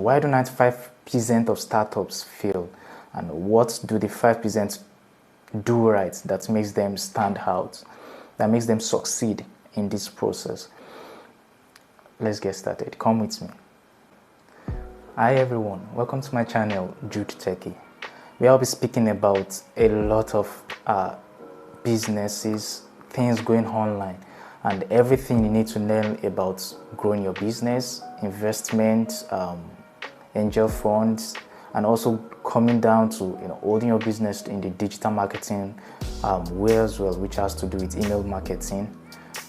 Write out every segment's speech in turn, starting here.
Why do 95% of startups fail? And what do the 5% do right that makes them stand out, that makes them succeed in this process? Let's get started. Come with me. Hi everyone, welcome to my channel, Jude Techie. Where I'll be speaking about a lot of businesses, things going online, and everything you need to learn about growing your business, investment, angel funds, and also coming down to holding your business in the digital marketing way as well, which has to do with email marketing,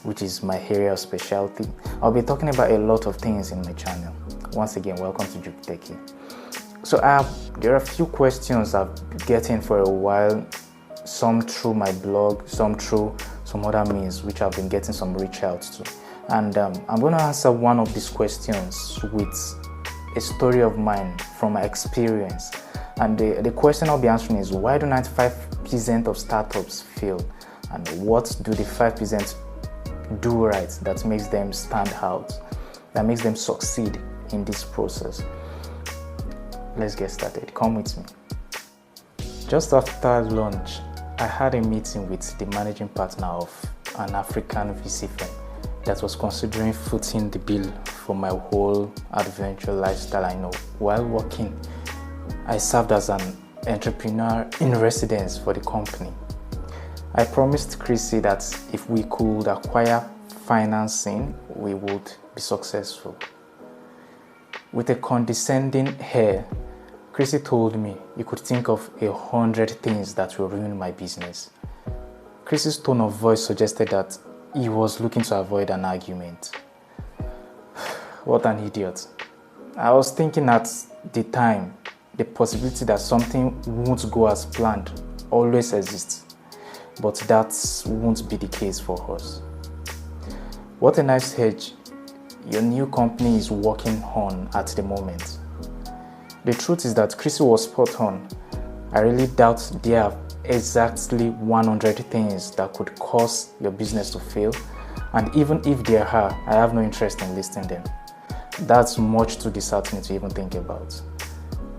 which is my area of specialty. I'll be talking about a lot of things in my channel. Once again, welcome to Jude Techie. So there are a few questions I've been getting for a while, some through my blog, some through some other means, which I've been getting some reach outs to. And I'm going to answer one of these questions with a story of mine from my experience. And the question I'll be answering is, why do 95% of startups fail? And what do the 5% do right that makes them stand out, that makes them succeed in this process? Let's get started. Come with me. Just after lunch, I had a meeting with the managing partner of an African VC firm that was considering footing the bill for my whole adventure lifestyle. I know while working, I served as an entrepreneur in residence for the company. I promised Chrissy that if we could acquire financing, we would be successful. With a condescending air, Chrissy told me you could think of 100 things that will ruin my business. Chrissy's tone of voice suggested that he was looking to avoid an argument. What an idiot. I was thinking at the time, the possibility that something won't go as planned always exists, but that won't be the case for us. What a nice hedge your new company is working on at the moment. The truth is that Chrissy was spot on. I really doubt there are exactly 100 things that could cause your business to fail, and even if there are, I have no interest in listing them. That's much too disheartening to even think about.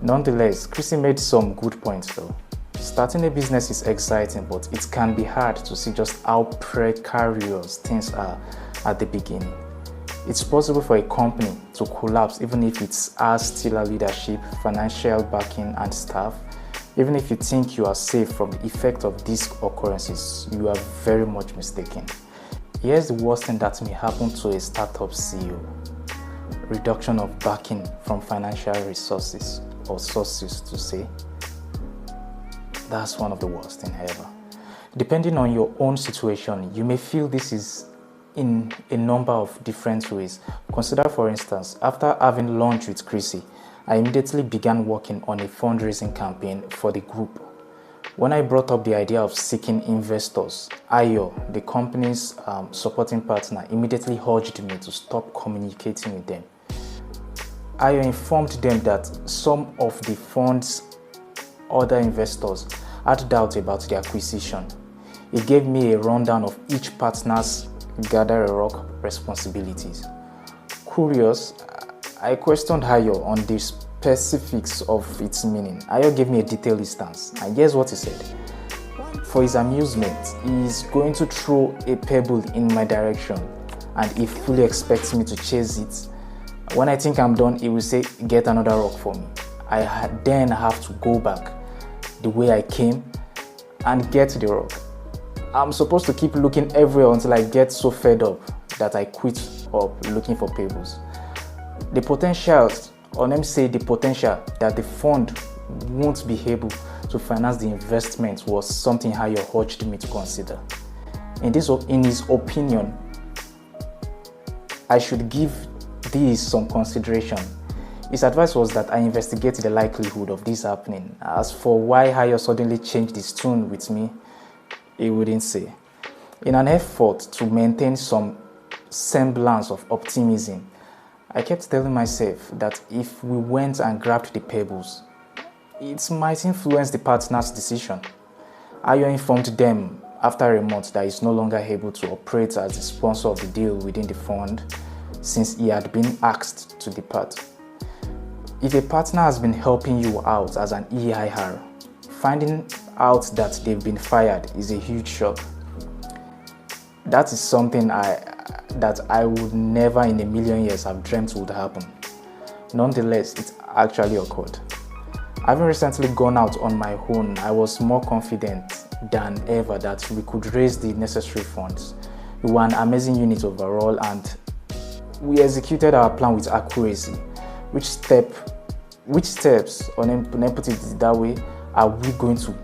Nonetheless, Chrissy made some good points though. Starting a business is exciting, but it can be hard to see just how precarious things are at the beginning. It's possible for a company to collapse even if it has stellar leadership, financial backing, and staff. Even if you think you are safe from the effect of these occurrences, you are very much mistaken. Here's the worst thing that may happen to a startup CEO. Reduction of backing from financial resources, or sources to say. That's one of the worst things ever. Depending on your own situation, you may feel this is in a number of different ways. Consider, for instance, after having lunch with Chrissy, I immediately began working on a fundraising campaign for the group. When I brought up the idea of seeking investors, Ayo, the company's supporting partner, immediately urged me to stop communicating with them. Ayo informed them that some of the fund's other investors had doubt about the acquisition. He gave me a rundown of each partner's gather a rock responsibilities. Curious, I questioned Ayo on the specifics of its meaning. Ayo gave me a detailed instance, and here's what he said. For his amusement, he is going to throw a pebble in my direction, and he fully expects me to chase it. When I think I'm done, he will say, get another rock for me. I then have to go back the way I came and get the rock. I'm supposed to keep looking everywhere until I get so fed up that I quit up looking for pebbles. The potential, or let me say the potential that the fund won't be able to finance the investment was something Ayo urged me to consider. In his opinion, I should give this some consideration. His advice was that I investigate the likelihood of this happening. As for why Ayo suddenly changed his tune with me, he wouldn't say. In an effort to maintain some semblance of optimism, I kept telling myself that if we went and grabbed the pebbles, it might influence the partner's decision. Ayo informed them after a month that he's no longer able to operate as the sponsor of the deal within the fund since he had been asked to depart. If a partner has been helping you out as an EIR, finding out that they've been fired is a huge shock. That is something that I would never in a million years have dreamt would happen. Nonetheless, it actually occurred. Having recently gone out on my own, I was more confident than ever that we could raise the necessary funds. We were an amazing unit overall, and we executed our plan with accuracy. Which steps, on put it that way, are we going to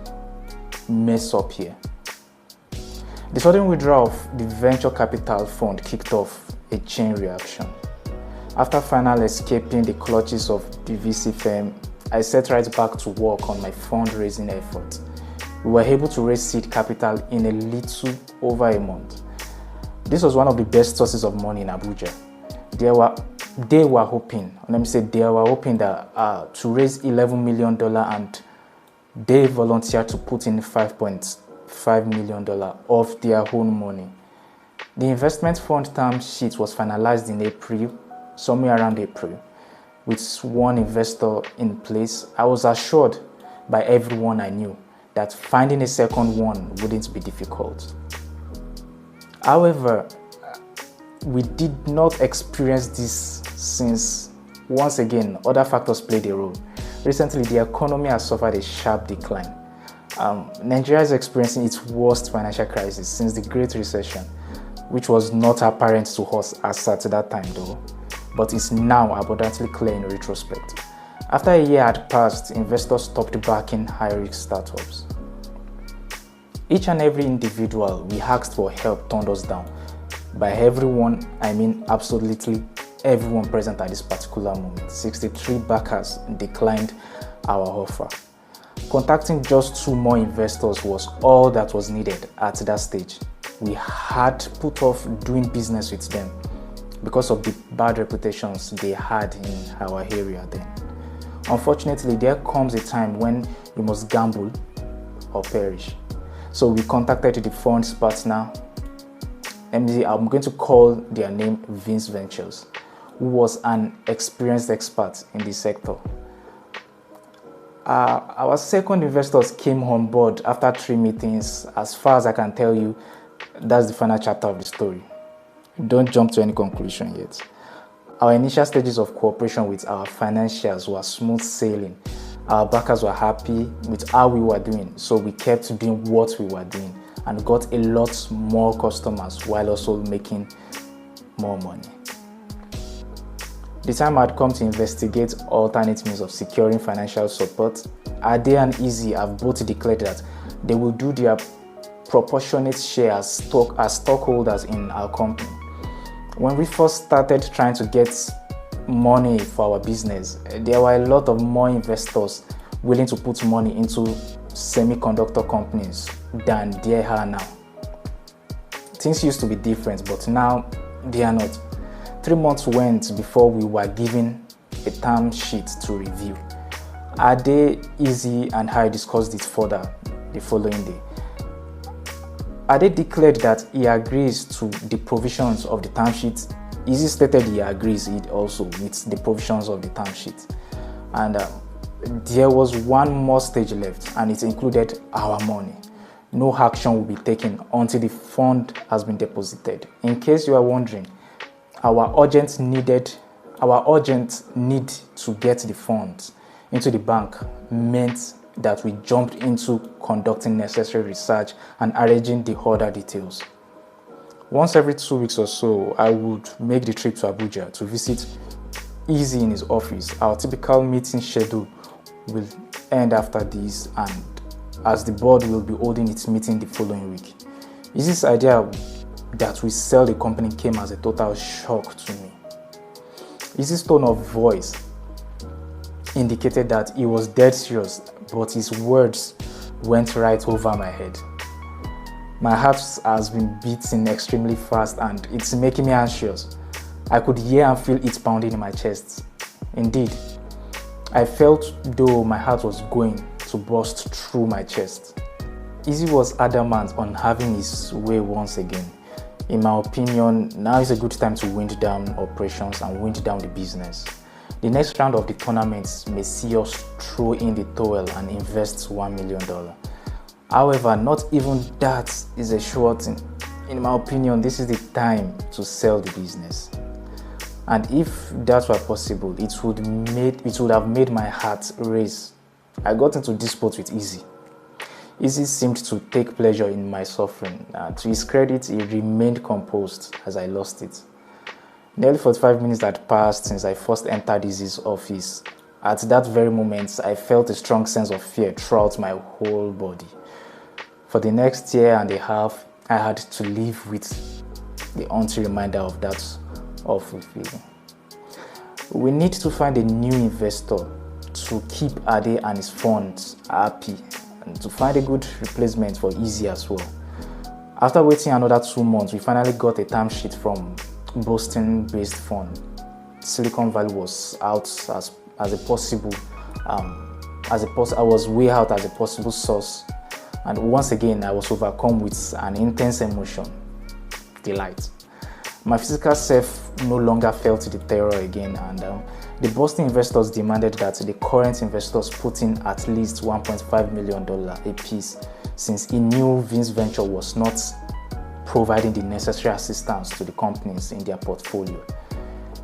mess up here? The sudden withdrawal of the venture capital fund kicked off a chain reaction. After finally escaping the clutches of the VC firm, I set right back to work on my fundraising effort. We were able to raise seed capital in a little over a month. This was one of the best sources of money in Abuja. They were hoping that to raise $11 million, and they volunteered to put in $5.5 million of their own money. The investment fund term sheet was finalized in April, somewhere around April. With one investor in place, I was assured by everyone I knew that finding a second one wouldn't be difficult. However, we did not experience this since, once again, other factors played a role. Recently, the economy has suffered a sharp decline. Nigeria is experiencing its worst financial crisis since the Great Recession, which was not apparent to us as at that time though, but is now abundantly clear in retrospect. After a year had passed, investors stopped backing high-risk startups. Each and every individual we asked for help turned us down. By everyone, I mean absolutely everyone present at this particular moment. 63 backers declined our offer. Contacting just 2 more investors was all that was needed at that stage. We had put off doing business with them because of the bad reputations they had in our area then. Unfortunately, there comes a time when you must gamble or perish. So we contacted the fund's partner. I'm going to call their name Vince Ventures, who was an experienced expert in the sector. Our second investors came on board after 3 meetings. As far as I can tell you, that's the final chapter of the story. Don't jump to any conclusion yet. Our initial stages of cooperation with our financials were smooth sailing. Our backers were happy with how we were doing, so we kept doing what we were doing and got a lot more customers while also making more money. The time had come to investigate alternate means of securing financial support. Ade and Easy have both declared that they will do their proportionate share as stockholders in our company. When we first started trying to get money for our business, there were a lot of more investors willing to put money into semiconductor companies than there are now. Things used to be different, but now they are not. 3 months went before we were given a term sheet to review. Ade, Easy, and I discussed it further the following day. Ade declared that he agrees to the provisions of the term sheet. Easy stated he agrees also with the provisions of the term sheet. And there was one more stage left, and it included our money. No action will be taken until the fund has been deposited. In case you are wondering, our urgent need to get the funds into the bank meant that we jumped into conducting necessary research and arranging the other details. Once every 2 weeks or so, I would make the trip to Abuja to visit Easy in his office. Our typical meeting schedule will end after this, and as the board will be holding its meeting the following week. Easy's idea that we sell the company came as a total shock to me. Easy's tone of voice indicated that he was dead serious, but his words went right over my head. My heart has been beating extremely fast and it's making me anxious. I could hear and feel it pounding in my chest. Indeed, I felt though my heart was going to burst through my chest. Easy was adamant on having his way once again. In my opinion, now is a good time to wind down operations and wind down the business. The next round of the tournament may see us throw in the towel and invest $1 million. However, not even that is a sure thing. In my opinion, this is the time to sell the business. And if that were possible, it would have made my heart race. I got into dispute with Easy. Easy seemed to take pleasure in my suffering. To his credit, he remained composed as I lost it. Nearly 45 minutes had passed since I first entered Easy's office. At that very moment, I felt a strong sense of fear throughout my whole body. For the next year and a half, I had to live with the haunting reminder of that awful feeling. We need to find a new investor to keep Ade and his funds happy and to find a good replacement for Easy as well. After waiting another 2 months, we finally got a term sheet from Boston-based fund. Silicon Valley was out as a possible, I was way out as a possible source, and once again I was overcome with an intense emotion, delight. My physical self no longer felt the terror again, and the Boston investors demanded that the current investors put in at least $1.5 million a piece, since he knew Vince Venture was not providing the necessary assistance to the companies in their portfolio.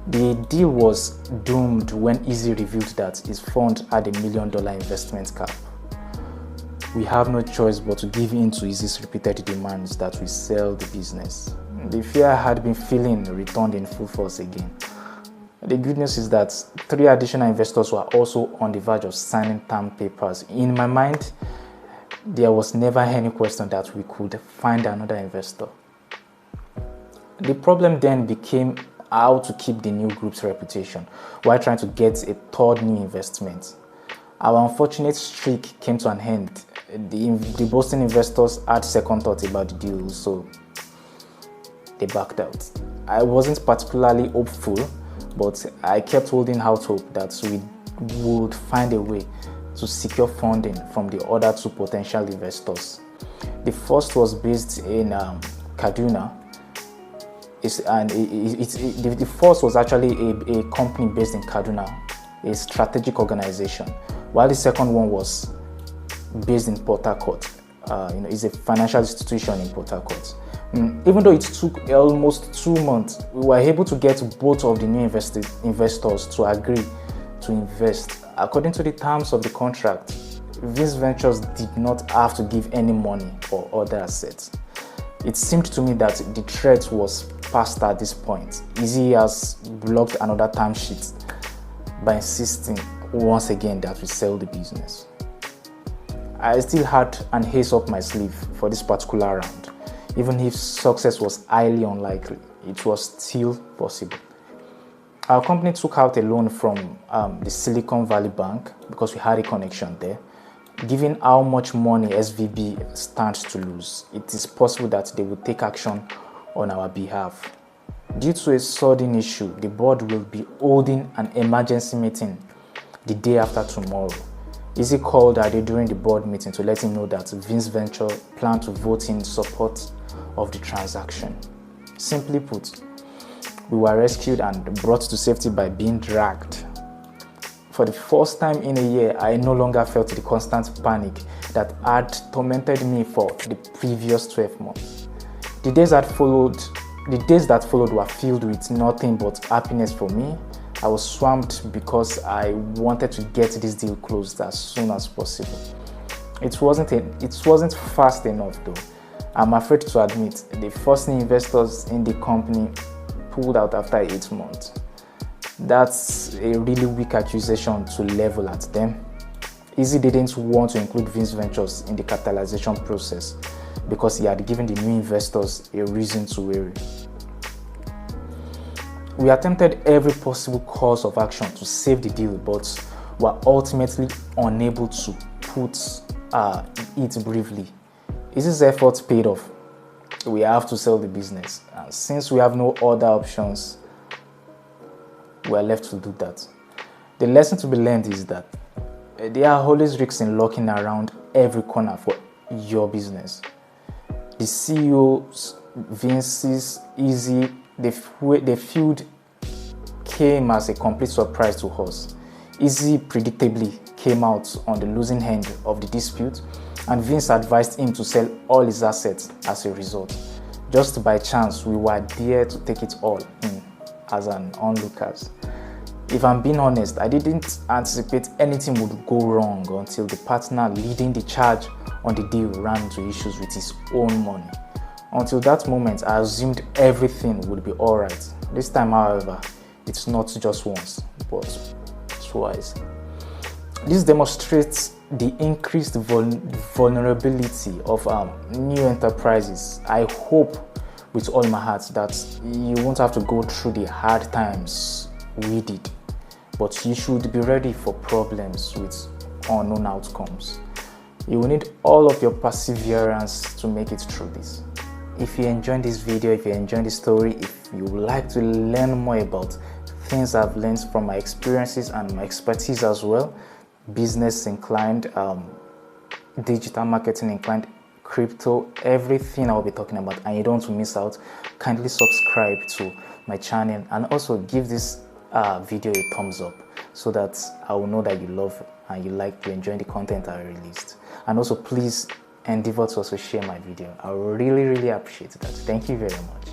The deal was doomed when Easy revealed that his fund had $1 million investment cap. We have no choice but to give in to Easy's repeated demands that we sell the business. The fear I had been feeling returned in full force again. The good news is that 3 additional investors were also on the verge of signing term papers. In my mind, there was never any question that we could find another investor. The problem then became how to keep the new group's reputation while trying to get a third new investment. Our unfortunate streak came to an end. The Boston investors had second thoughts about the deal, so they backed out. I wasn't particularly hopeful, but I kept holding out hope that we would find a way to secure funding from the other 2 potential investors. The first was based in Kaduna, the first was actually a company based in Kaduna, a strategic organization, while the second one was based in Port Harcourt. It's a financial institution in Port Harcourt. Even though it took almost 2 months, we were able to get both of the new investors to agree to invest. According to the terms of the contract, Vince Ventures did not have to give any money or other assets. It seemed to me that the threat was past at this point. Easy has blocked another term sheet by insisting once again that we sell the business. I still had an ace up my sleeve for this particular round. Even if success was highly unlikely, it was still possible. Our company took out a loan from the Silicon Valley Bank because we had a connection there. Given how much money SVB stands to lose, it is possible that they will take action on our behalf. Due to a sudden issue, the board will be holding an emergency meeting the day after tomorrow. Easy called Ade during the board meeting to let him know that Vince Venture planned to vote in support of the transaction. Simply put, we were rescued and brought to safety by being dragged. For the first time in a year, I no longer felt the constant panic that had tormented me for the previous 12 months. The days that followed were filled with nothing but happiness for me. I was swamped because I wanted to get this deal closed as soon as possible. It wasn't fast enough though. I'm afraid to admit, the first new investors in the company pulled out after 8 months. That's a really weak accusation to level at them. Easy didn't want to include Vince Ventures in the capitalization process because he had given the new investors a reason to worry. We attempted every possible course of action to save the deal, but were ultimately unable to put it briefly. Easy's efforts paid off. We have to sell the business. Since we have no other options, we are left to do that. The lesson to be learned is that there are always risks in lurking around every corner for your business. The CEOs, Vince's, Easy, they fueled came as a complete surprise to us. Izzy predictably came out on the losing end of the dispute, and Vince advised him to sell all his assets as a result. Just by chance, we were there to take it all in as an onlookers. If I'm being honest, I didn't anticipate anything would go wrong until the partner leading the charge on the deal ran into issues with his own money. Until that moment, I assumed everything would be alright. This time, however, it's not just once, but twice. This demonstrates the increased vulnerability of new enterprises. I hope with all my heart that you won't have to go through the hard times we did, but you should be ready for problems with unknown outcomes. You will need all of your perseverance to make it through this. If you enjoyed this video, if you enjoyed this story, if you would like to learn more about things I've learned from my experiences and my expertise as well, business inclined, digital marketing inclined, crypto, everything I'll be talking about, and you don't want to miss out, kindly subscribe to my channel and also give this video a thumbs up so that I will know that you love and you enjoy the content I released. And also please endeavor to also share my video. I really appreciate that. Thank you very much.